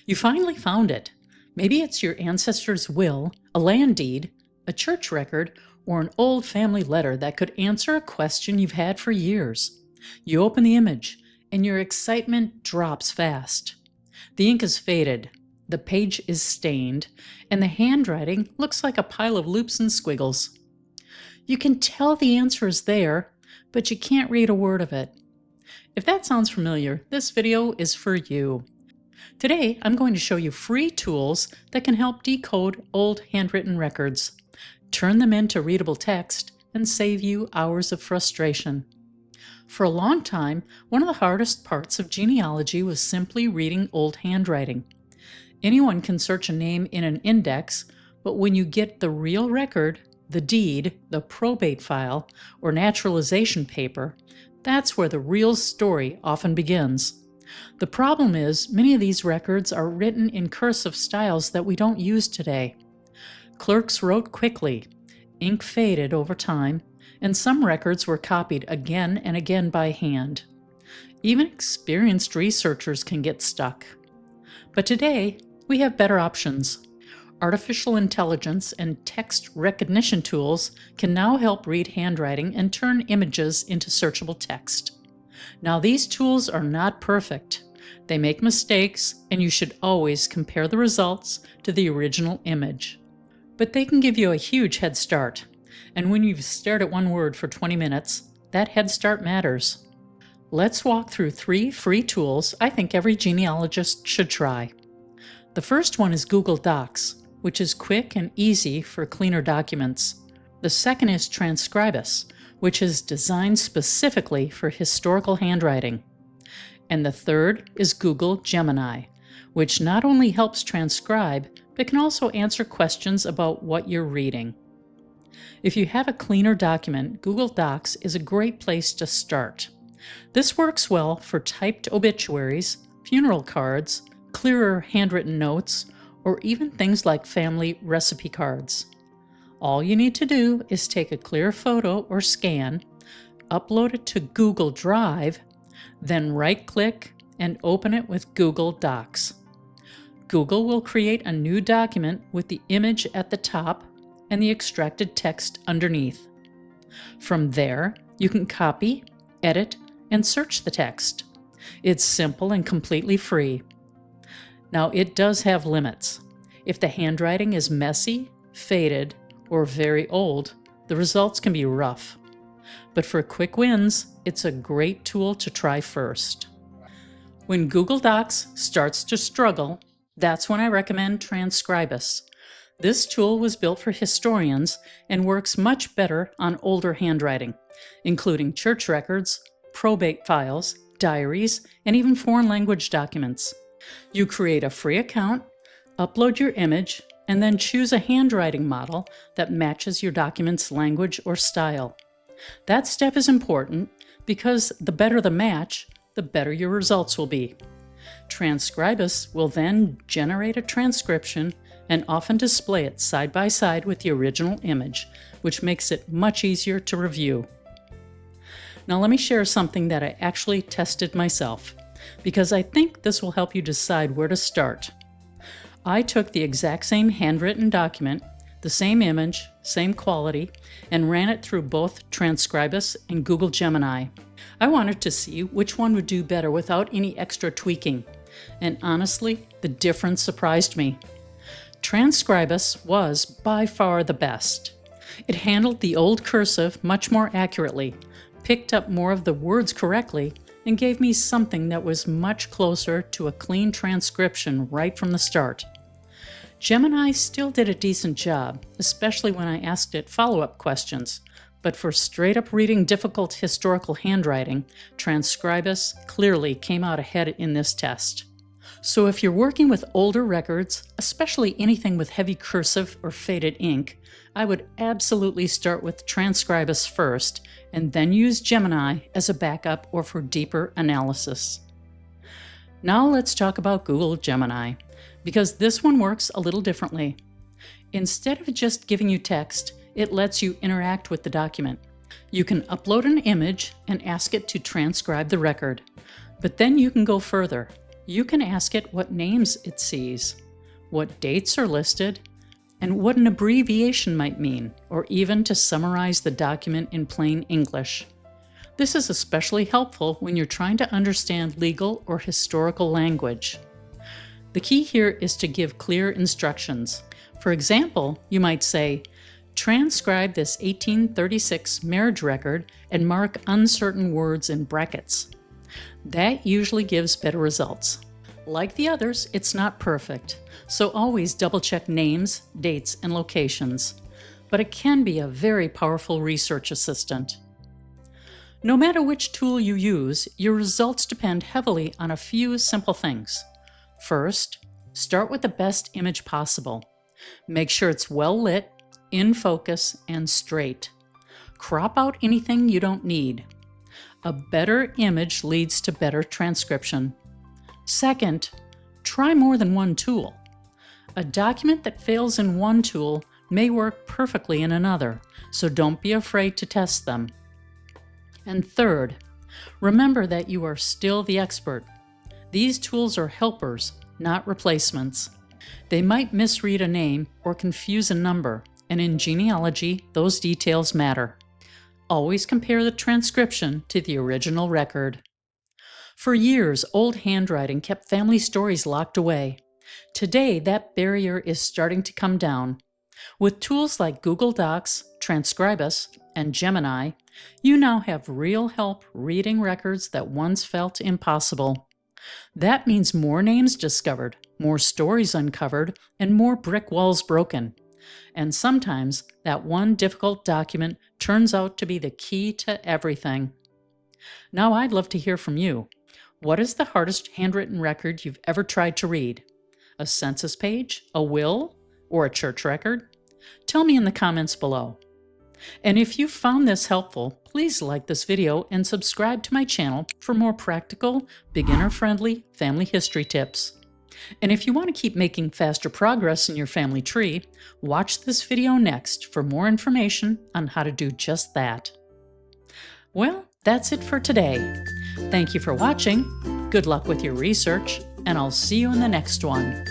You finally found it. Maybe it's your ancestor's will, a land deed, a church record, or an old family letter that could answer a question you've had for years. You open the image, and your excitement drops fast. The ink is faded, the page is stained, and the handwriting looks like a pile of loops and squiggles. You can tell the answer is there, but you can't read a word of it. If that sounds familiar, this video is for you. Today, I'm going to show you free tools that can help decode old handwritten records, turn them into readable text, and save you hours of frustration. For a long time, one of the hardest parts of genealogy was simply reading old handwriting. Anyone can search a name in an index, but when you get the real record, the deed, the probate file, or naturalization paper, that's where the real story often begins. The problem is, many of these records are written in cursive styles that we don't use today. Clerks wrote quickly, ink faded over time, and some records were copied again and again by hand. Even experienced researchers can get stuck. But today, we have better options. Artificial intelligence and text recognition tools can now help read handwriting and turn images into searchable text. Now, these tools are not perfect. They make mistakes, and you should always compare the results to the original image. But they can give you a huge head start. And when you've stared at one word for 20 minutes, that head start matters. Let's walk through 3 free tools I think every genealogist should try. The first one is Google Docs, which is quick and easy for cleaner documents. The second is Transkribus, which is designed specifically for historical handwriting. And the third is Google Gemini, which not only helps transcribe, but can also answer questions about what you're reading. If you have a cleaner document, Google Docs is a great place to start. This works well for typed obituaries, funeral cards, clearer handwritten notes, or even things like family recipe cards. All you need to do is take a clear photo or scan, upload it to Google Drive, then right-click and open it with Google Docs. Google will create a new document with the image at the top and the extracted text underneath. From there, you can copy, edit, and search the text. It's simple and completely free. Now, it does have limits. If the handwriting is messy, faded, or very old, the results can be rough. But for quick wins, it's a great tool to try first. When Google Docs starts to struggle, that's when I recommend Transkribus. This tool was built for historians and works much better on older handwriting, including church records, probate files, diaries, and even foreign language documents. You create a free account, upload your image, and then choose a handwriting model that matches your document's language or style. That step is important because the better the match, the better your results will be. Transkribus will then generate a transcription and often display it side by side with the original image, which makes it much easier to review. Now let me share something that I actually tested myself, because I think this will help you decide where to start. I took the exact same handwritten document, the same image, same quality, and ran it through both Transkribus and Google Gemini. I wanted to see which one would do better without any extra tweaking, and honestly, the difference surprised me. Transkribus was by far the best. It handled the old cursive much more accurately, picked up more of the words correctly, and gave me something that was much closer to a clean transcription right from the start. Gemini still did a decent job, especially when I asked it follow-up questions, but for straight-up reading difficult historical handwriting, Transkribus clearly came out ahead in this test. So if you're working with older records, especially anything with heavy cursive or faded ink, I would absolutely start with Transkribus first, and then use Gemini as a backup or for deeper analysis. Now let's talk about Google Gemini, because this one works a little differently. Instead of just giving you text, it lets you interact with the document. You can upload an image and ask it to transcribe the record, but then you can go further. You can ask it what names it sees, what dates are listed, and what an abbreviation might mean, or even to summarize the document in plain English. This is especially helpful when you're trying to understand legal or historical language. The key here is to give clear instructions. For example, you might say, transcribe this 1836 marriage record and mark uncertain words in brackets. That usually gives better results. Like the others, it's not perfect, so always double-check names, dates, and locations. But it can be a very powerful research assistant. No matter which tool you use, your results depend heavily on a few simple things. First, start with the best image possible. Make sure it's well lit, in focus, and straight. Crop out anything you don't need. A better image leads to better transcription. Second, try more than one tool. A document that fails in one tool may work perfectly in another, so don't be afraid to test them. And third, remember that you are still the expert. These tools are helpers, not replacements. They might misread a name or confuse a number, and in genealogy, those details matter. Always compare the transcription to the original record. For years, old handwriting kept family stories locked away. Today, that barrier is starting to come down. With tools like Google Docs, Transkribus, and Gemini, you now have real help reading records that once felt impossible. That means more names discovered, more stories uncovered, and more brick walls broken. And sometimes that one difficult document turns out to be the key to everything. Now I'd love to hear from you. What is the hardest handwritten record you've ever tried to read? A census page, a will, or a church record? Tell me in the comments below. And if you found this helpful, please like this video and subscribe to my channel for more practical, beginner-friendly family history tips. And if you want to keep making faster progress in your family tree, watch this video next for more information on how to do just that. Well, that's it for today. Thank you for watching, good luck with your research, and I'll see you in the next one.